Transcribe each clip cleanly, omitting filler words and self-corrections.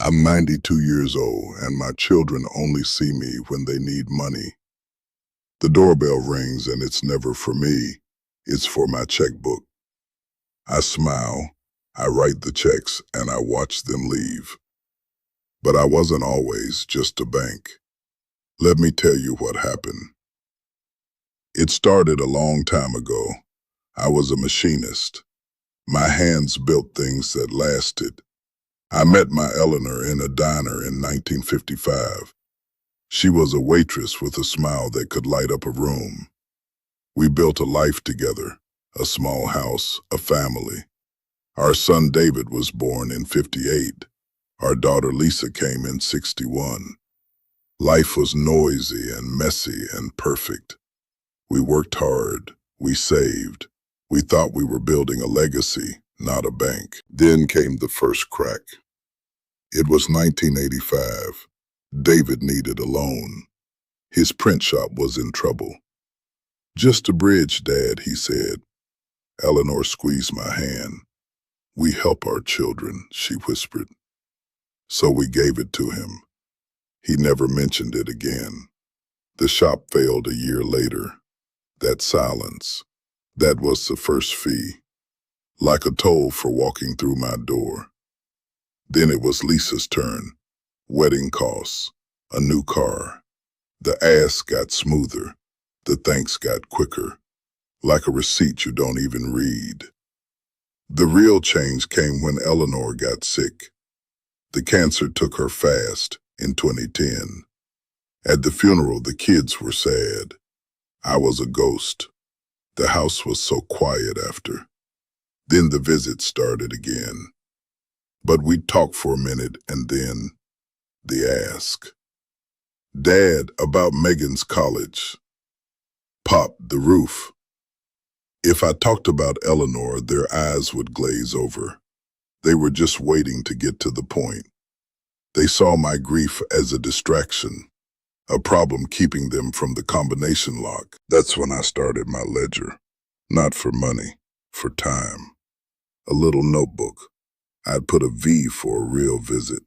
I'm 92 years old, and my children only see me when they need money. The doorbell rings, and it's never for me. It's for my checkbook. I smile, I write the checks, and I watch them leave. But I wasn't always just a bank. Let me tell you what happened. It started a long time ago. I was a machinist. My hands built things that lasted. I met my Eleanor in a diner in 1955. She was a waitress with a smile that could light up a room. We built a life together, a small house, a family. Our son David was born in '58. Our daughter Lisa came in '61. Life was noisy and messy and perfect. We worked hard. We saved. We thought we were building a legacy, not a bank. Then came the first crack. It was 1985. David needed a loan. His print shop was in trouble. "Just a bridge, Dad," he said. Eleanor squeezed my hand. "We help our children," she whispered. So we gave it to him. He never mentioned it again. The shop failed a year later. That silence, that was the first fee, like a toll for walking through my door. Then it was Lisa's turn. Wedding costs, a new car. The ask got smoother. The thanks got quicker, like a receipt you don't even read. The real change came when Eleanor got sick. The cancer took her fast in 2010. At the funeral, the kids were sad. I was a ghost. The house was so quiet after. Then the visit started again. But we'd talk for a minute, and then the ask. "Dad, about Megan's college." "Pop, the roof." If I talked about Eleanor, their eyes would glaze over. They were just waiting to get to the point. They saw my grief as a distraction, a problem keeping them from the combination lock. That's when I started my ledger. Not for money, for time. A little notebook. I'd put a V for a real visit,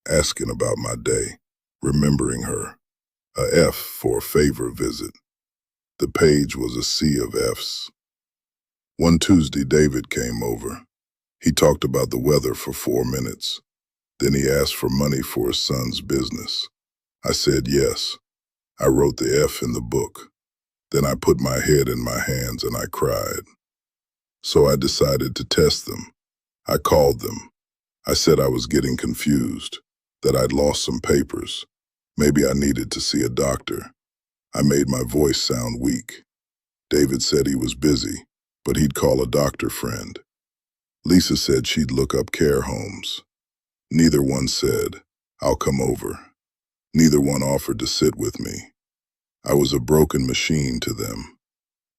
asking about my day, remembering her. A F for a favor visit. The page was a sea of Fs. One Tuesday, David came over. He talked about the weather for 4 minutes. Then he asked for money for his son's business. I said yes. I wrote the F in the book. Then I put my head in my hands and I cried. So I decided to test them. I called them. I said I was getting confused, that I'd lost some papers. Maybe I needed to see a doctor. I made my voice sound weak. David said he was busy, but he'd call a doctor friend. Lisa said she'd look up care homes. Neither one said, "I'll come over." Neither one offered to sit with me. I was a broken machine to them,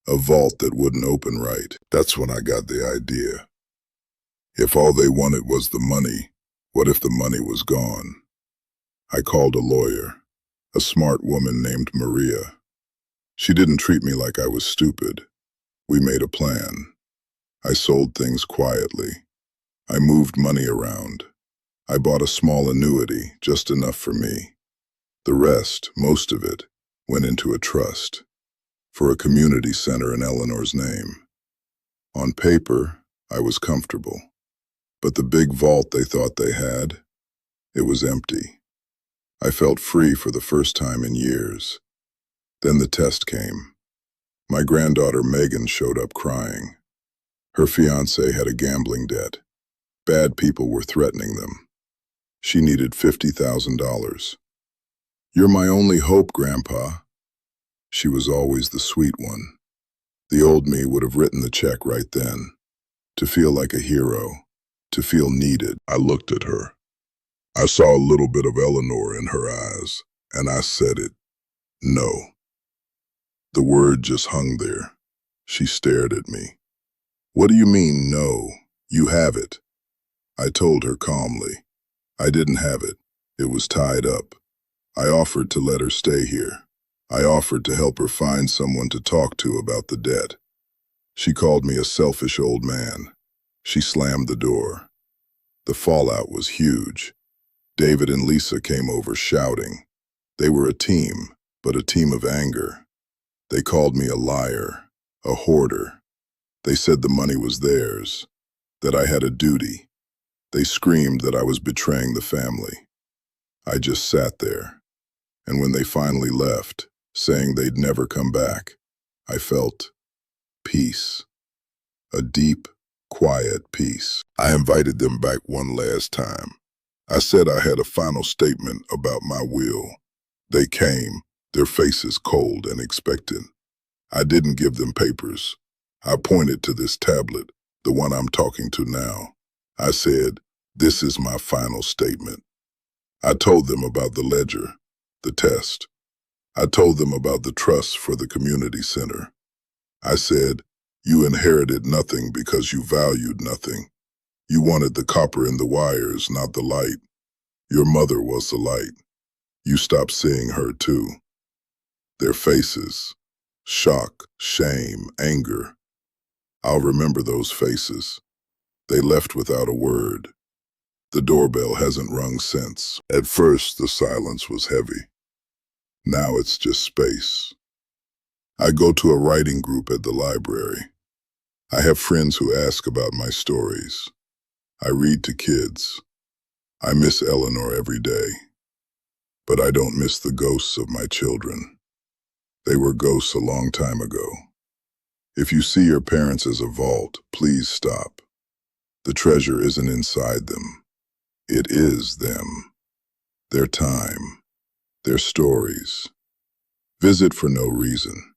a vault that wouldn't open right. That's when I got the idea. If all they wanted was the money, what if the money was gone? I called a lawyer, a smart woman named Maria. She didn't treat me like I was stupid. We made a plan. I sold things quietly. I moved money around. I bought a small annuity, just enough for me. The rest, most of it, went into a trust for a community center in Eleanor's name. On paper, I was comfortable. But the big vault they thought they had, it was empty. I felt free for the first time in years. Then the test came. My granddaughter Megan showed up crying. Her fiancé had a gambling debt. Bad people were threatening them. She needed $50,000. "You're my only hope, Grandpa." She was always the sweet one. The old me would have written the check right then. To feel like a hero, to feel needed. I looked at her. I saw a little bit of Eleanor in her eyes, and I said it. No. The word just hung there. She stared at me. "What do you mean, no? You have it." I told her calmly. I didn't have it. It was tied up. I offered to let her stay here. I offered to help her find someone to talk to about the debt. She called me a selfish old man. She slammed the door. The fallout was huge. David and Lisa came over shouting. They were a team, but a team of anger. They called me a liar, a hoarder. They said the money was theirs, that I had a duty. They screamed that I was betraying the family. I just sat there, and when they finally left, saying they'd never come back, I felt peace, a deep, quiet peace. I invited them back one last time. I said I had a final statement about my will. They came, their faces cold and expectant. I didn't give them papers. I pointed to this tablet, the one I'm talking to now. I said, "This is my final statement." I told them about the ledger, the test. I told them about the trust for the community center. I said, "You inherited nothing because you valued nothing. You wanted the copper in the wires, not the light. Your mother was the light. You stopped seeing her too." Their faces, shock, shame, anger. I'll remember those faces. They left without a word. The doorbell hasn't rung since. At first, the silence was heavy. Now it's just space. I go to a writing group at the library. I have friends who ask about my stories. I read to kids. I miss Eleanor every day. But I don't miss the ghosts of my children. They were ghosts a long time ago. If you see your parents as a vault, please stop. The treasure isn't inside them. It is them. Their time. Their stories. Visit for no reason.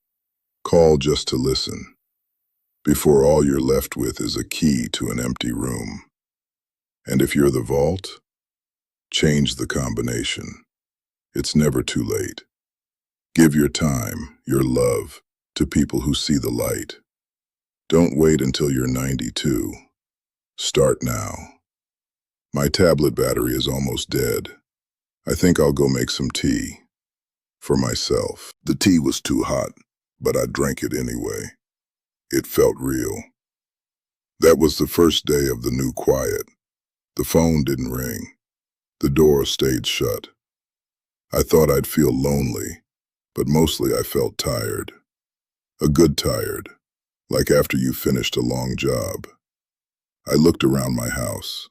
Call just to listen. Before all you're left with is a key to an empty room. And if you're the vault, change the combination. It's never too late. Give your time, your love, to people who see the light. Don't wait until you're 92. Start now. My tablet battery is almost dead. I think I'll go make some tea. For myself. The tea was too hot, but I drank it anyway. It felt real. That was the first day of the new quiet. The phone didn't ring. The door stayed shut. I thought I'd feel lonely, but mostly I felt tired. A good tired, like after you finished a long job. I looked around my house.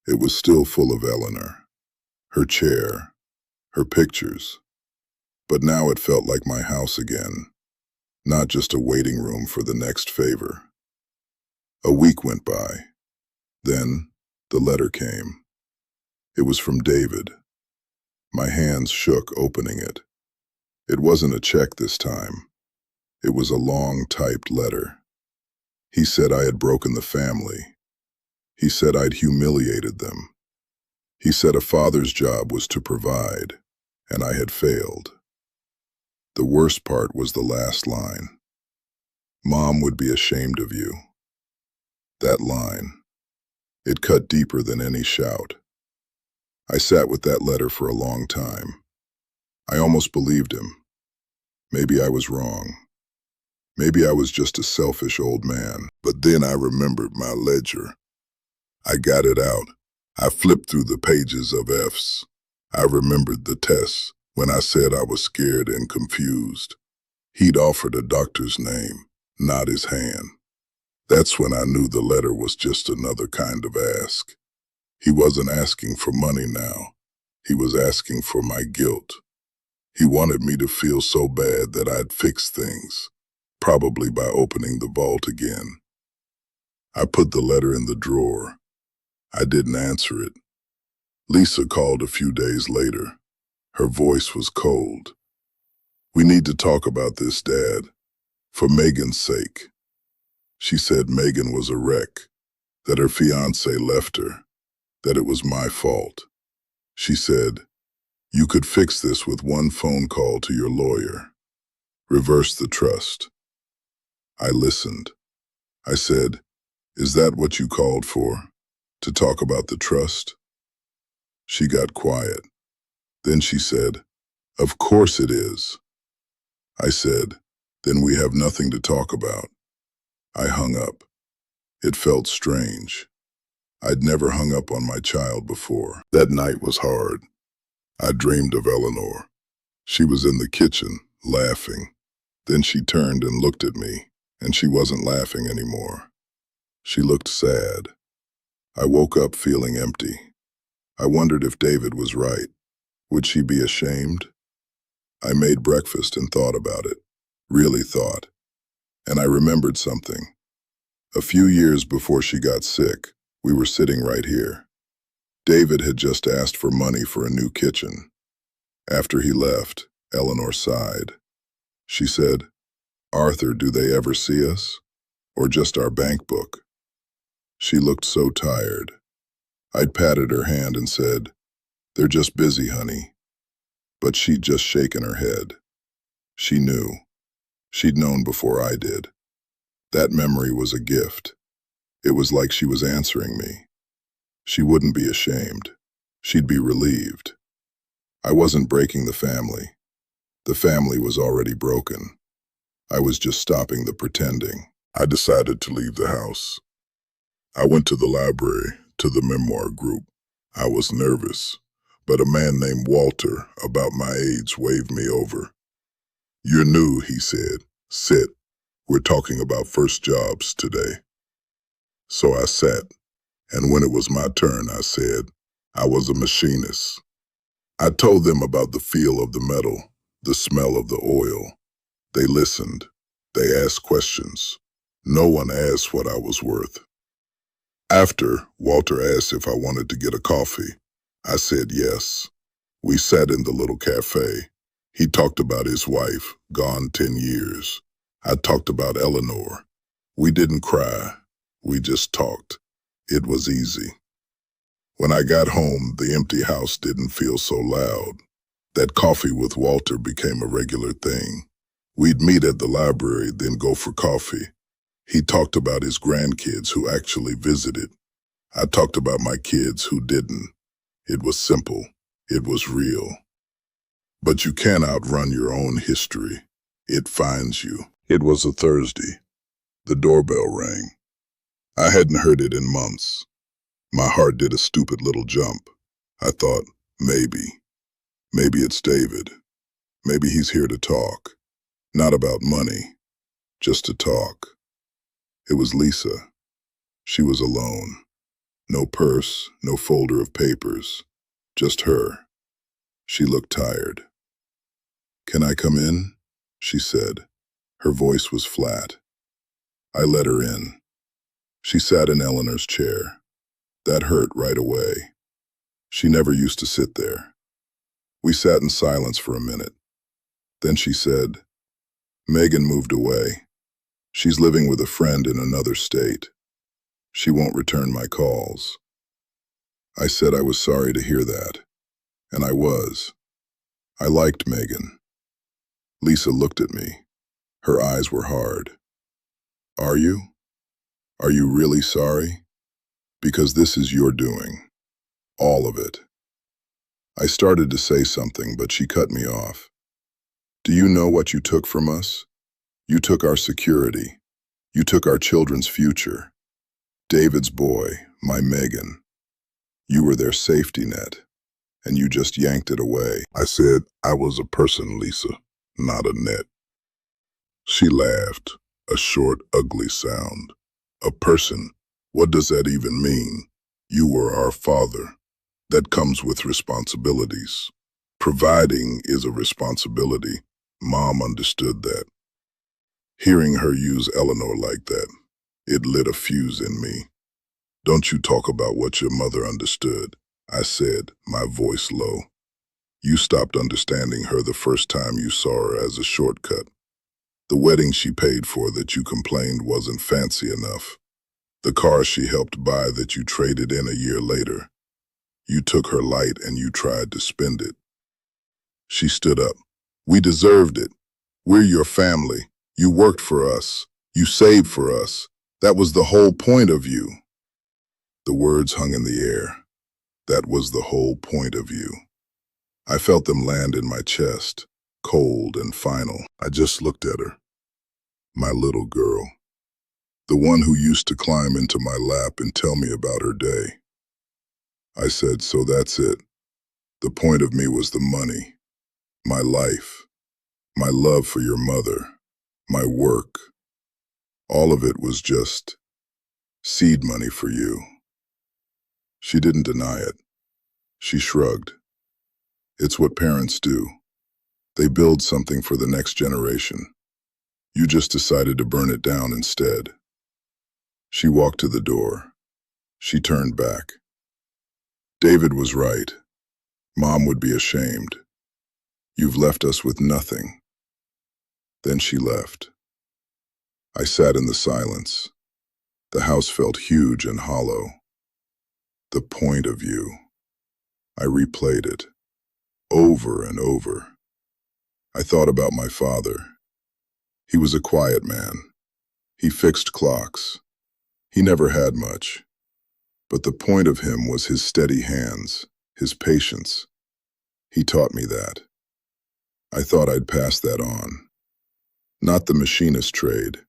It was still full of Eleanor, her chair, her pictures. But now it felt like my house again, not just a waiting room for the next favor. A week went by. Then the letter came. It was from David. My hands shook opening it. It wasn't a check this time. It was a long typed letter. He said I had broken the family. He said I'd humiliated them. He said a father's job was to provide, and I had failed. The worst part was the last line. Mom would be ashamed of you. That line. It cut deeper than any shout. I sat with that letter for a long time. I almost believed him. Maybe I was wrong. Maybe I was just a selfish old man. But then I remembered my ledger. I got it out. I flipped through the pages of F's. I remembered the tests when I said I was scared and confused. He'd offered a doctor's name, not his hand. That's when I knew the letter was just another kind of ask. He wasn't asking for money now. He was asking for my guilt. He wanted me to feel so bad that I'd fix things, probably by opening the vault again. I put the letter in the drawer. I didn't answer it. Lisa called a few days later. Her voice was cold. "We need to talk about this, Dad, for Megan's sake." She said Megan was a wreck, that her fiancé left her, that it was my fault. She said, "You could fix this with one phone call to your lawyer. Reverse the trust." I listened. I said, "Is that what you called for? To talk about the trust?" She got quiet. Then she said, "Of course it is." I said, "Then we have nothing to talk about." I hung up. It felt strange. I'd never hung up on my child before. That night was hard. I dreamed of Eleanor. She was in the kitchen, laughing. Then she turned and looked at me, and she wasn't laughing anymore. She looked sad. I woke up feeling empty. I wondered if David was right. Would she be ashamed? I made breakfast and thought about it. Really thought. And I remembered something. A few years before she got sick, we were sitting right here. David had just asked for money for a new kitchen. After he left, Eleanor sighed. She said, "Arthur, do they ever see us? Or just our bank book?" She looked so tired. I'd patted her hand and said, "They're just busy, honey." But she'd just shaken her head. She knew. She'd known before I did. That memory was a gift. It was like she was answering me. She wouldn't be ashamed. She'd be relieved. I wasn't breaking the family. The family was already broken. I was just stopping the pretending. I decided to leave the house. I went to the library, to the memoir group. I was nervous, but a man named Walter, about my age, waved me over. "You're new," he said. "Sit. We're talking about first jobs today." So I sat, and when it was my turn, I said, I was a machinist. I told them about the feel of the metal, the smell of the oil. They listened. They asked questions. No one asked what I was worth. After, Walter asked if I wanted to get a coffee. I said yes. We sat in the little cafe. He talked about his wife, gone 10 years. I talked about Eleanor. We didn't cry. We just talked. It was easy. When I got home, the empty house didn't feel so loud. That coffee with Walter became a regular thing. We'd meet at the library, then go for coffee. He talked about his grandkids who actually visited. I talked about my kids who didn't. It was simple. It was real. But you can't outrun your own history. It finds you. It was a Thursday. The doorbell rang. I hadn't heard it in months. My heart did a stupid little jump. I thought, maybe it's David. Maybe he's here to talk. Not about money, just to talk. It was Lisa. She was alone. No purse, no folder of papers. Just her. She looked tired. "Can I come in?" she said. Her voice was flat. I let her in. She sat in Eleanor's chair. That hurt right away. She never used to sit there. We sat in silence for a minute. Then she said, "Megan moved away. She's living with a friend in another state. She won't return my calls." I said I was sorry to hear that. And I was. I liked Megan. Lisa looked at me. Her eyes were hard. "Are you? Are you really sorry? Because this is your doing. All of it." I started to say something, but she cut me off. "Do you know what you took from us? You took our security. You took our children's future. David's boy, my Megan. You were their safety net, and you just yanked it away." I said, "I was a person, Lisa, not a net." She laughed, a short, ugly sound. "A person? What does that even mean? You were our father. That comes with responsibilities. Providing is a responsibility. Mom understood that." Hearing her use Eleanor like that, it lit a fuse in me. "Don't you talk about what your mother understood," I said, my voice low. "You stopped understanding her the first time you saw her as a shortcut. The wedding she paid for that you complained wasn't fancy enough. The car she helped buy that you traded in a year later. You took her light and you tried to spend it." She stood up. "We deserved it. We're your family. You worked for us. You saved for us. That was the whole point of you." The words hung in the air. That was the whole point of you. I felt them land in my chest, cold and final. I just looked at her. My little girl. The one who used to climb into my lap and tell me about her day. I said, so that's it. The point of me was the money, my life, my love for your mother, my work. All of it was just seed money for you. She didn't deny it. She shrugged. It's what parents do. They build something for the next generation. You just decided to burn it down instead. She walked to the door. She turned back. David was right. Mom would be ashamed. You've left us with nothing. Then she left. I sat in the silence. The house felt huge and hollow. The point of view. I replayed it, over and over. I thought about my father. He was a quiet man. He fixed clocks. He never had much. But the point of him was his steady hands, his patience. He taught me that. I thought I'd pass that on. Not the machinist trade,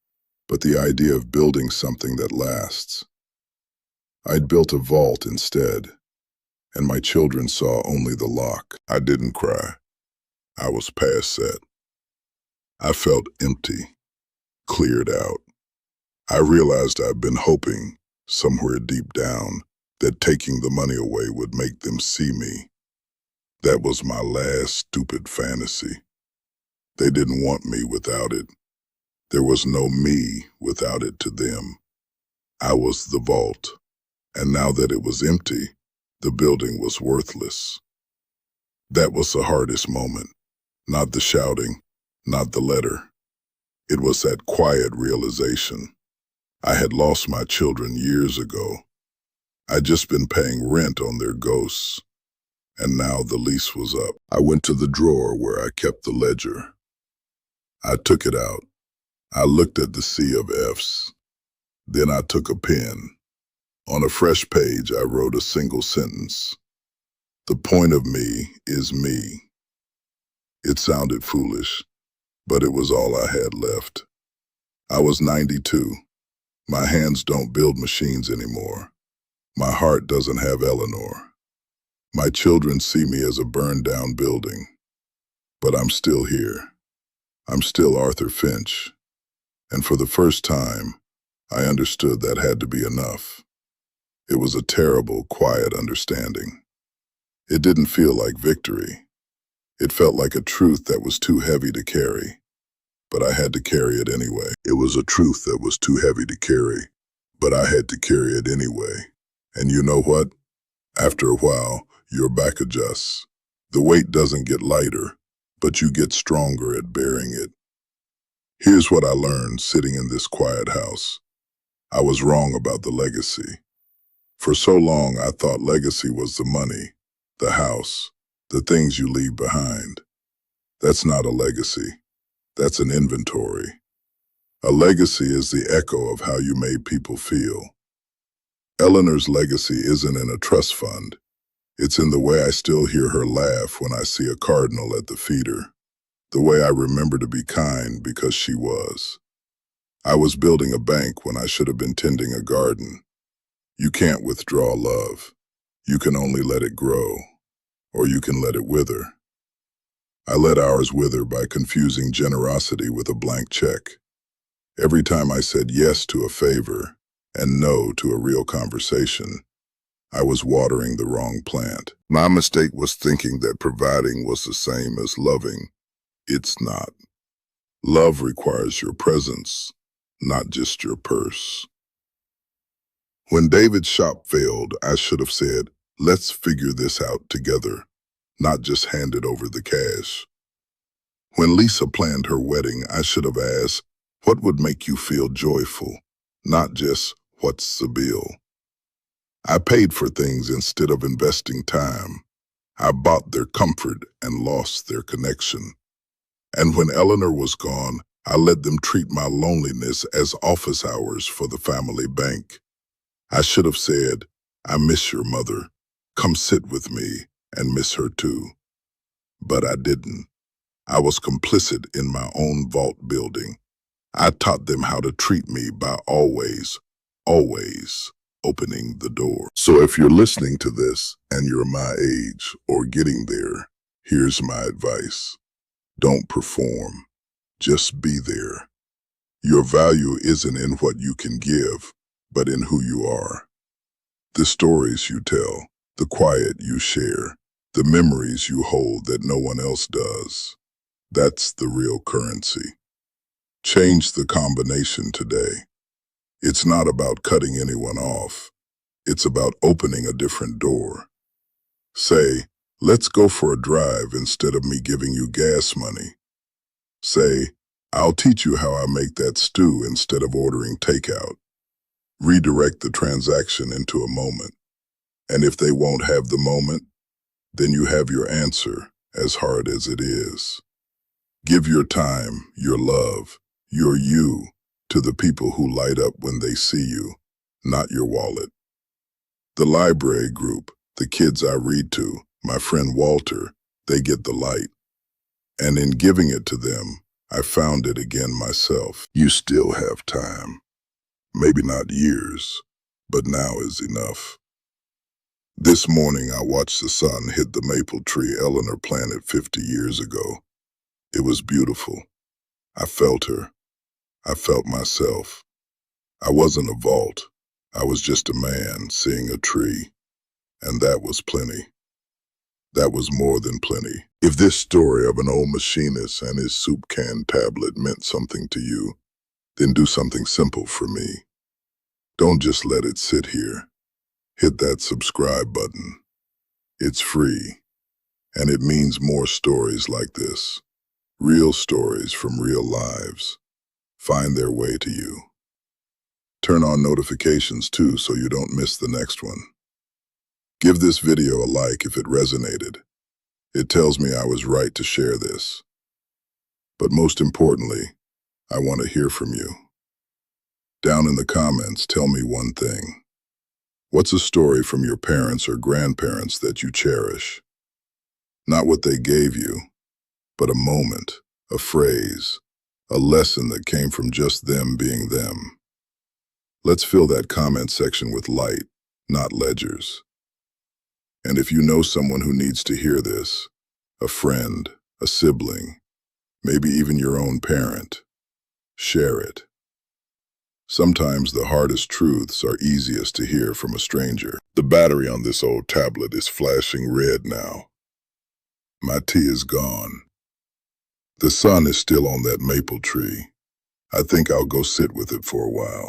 but the idea of building something that lasts. I'd built a vault instead, and my children saw only the lock. I didn't cry. I was past that. I felt empty, cleared out. I realized I'd been hoping, somewhere deep down, that taking the money away would make them see me. That was my last stupid fantasy. They didn't want me without it. There was no me without it to them. I was the vault, and now that it was empty, the building was worthless. That was the hardest moment. Not the shouting, not the letter. It was that quiet realization. I had lost my children years ago. I'd just been paying rent on their ghosts, and now the lease was up. I went to the drawer where I kept the ledger. I took it out. I looked at the sea of F's. Then I took a pen. On a fresh page, I wrote a single sentence. The point of me is me. It sounded foolish, but it was all I had left. I was 92. My hands don't build machines anymore. My heart doesn't have Eleanor. My children see me as a burned-down building. But I'm still here. I'm still Arthur Finch. And for the first time, I understood that had to be enough. It was a terrible, quiet understanding. It didn't feel like victory. It felt like a truth that was too heavy to carry. But I had to carry it anyway. It was a truth that was too heavy to carry, but I had to carry it anyway. And you know what? After a while, your back adjusts. The weight doesn't get lighter, but you get stronger at bearing it. Here's what I learned sitting in this quiet house. I was wrong about the legacy. For so long, I thought legacy was the money, the house, the things you leave behind. That's not a legacy. That's an inventory. A legacy is the echo of how you made people feel. Eleanor's legacy isn't in a trust fund. It's in the way I still hear her laugh when I see a cardinal at the feeder. The way I remember to be kind because she was. I was building a bank when I should have been tending a garden. You can't withdraw love. You can only let it grow, or you can let it wither. I let ours wither by confusing generosity with a blank check. Every time I said yes to a favor and no to a real conversation, I was watering the wrong plant. My mistake was thinking that providing was the same as loving. It's not. Love requires your presence, not just your purse. When David's shop failed, I should have said, let's figure this out together, not just handed over the cash. When Lisa planned her wedding, I should have asked, what would make you feel joyful, not just what's the bill? I paid for things instead of investing time. I bought their comfort and lost their connection. And when Eleanor was gone, I let them treat my loneliness as office hours for the family bank. I should have said, I miss your mother. Come sit with me and miss her too. But I didn't. I was complicit in my own vault building. I taught them how to treat me by always opening the door. So if you're listening to this and you're my age or getting there, here's my advice. Don't perform. Just be there. Your value isn't in what you can give, but in who you are. The stories you tell, the quiet you share, the memories you hold that no one else does. That's the real currency. Change the combination today. It's not about cutting anyone off. It's about opening a different door. Say, let's go for a drive instead of me giving you gas money. Say, I'll teach you how I make that stew instead of ordering takeout. Redirect the transaction into a moment. And if they won't have the moment, then you have your answer, as hard as it is. Give your time, your love, your you to the people who light up when they see you, not your wallet. The library group, the kids I read to, my friend Walter, they get the light. And in giving it to them, I found it again myself. You still have time. Maybe not years, but now is enough. This morning I watched the sun hit the maple tree Eleanor planted 50 years ago. It was beautiful. I felt her. I felt myself. I wasn't a vault. I was just a man seeing a tree. And that was plenty. That was more than plenty. If this story of an old machinist and his soup can tablet meant something to you, then do something simple for me. Don't just let it sit here. Hit that subscribe button. It's free, and it means more stories like this. Real stories from real lives find their way to you. Turn on notifications too so you don't miss the next one. Give this video a like if it resonated. It tells me I was right to share this. But most importantly, I want to hear from you. Down in the comments, tell me one thing. What's a story from your parents or grandparents that you cherish? Not what they gave you, but a moment, a phrase, a lesson that came from just them being them. Let's fill that comment section with light, not ledgers. And if you know someone who needs to hear this, a friend, a sibling, maybe even your own parent, share it. Sometimes the hardest truths are easiest to hear from a stranger. The battery on this old tablet is flashing red now. My tea is gone. The sun is still on that maple tree. I think I'll go sit with it for a while.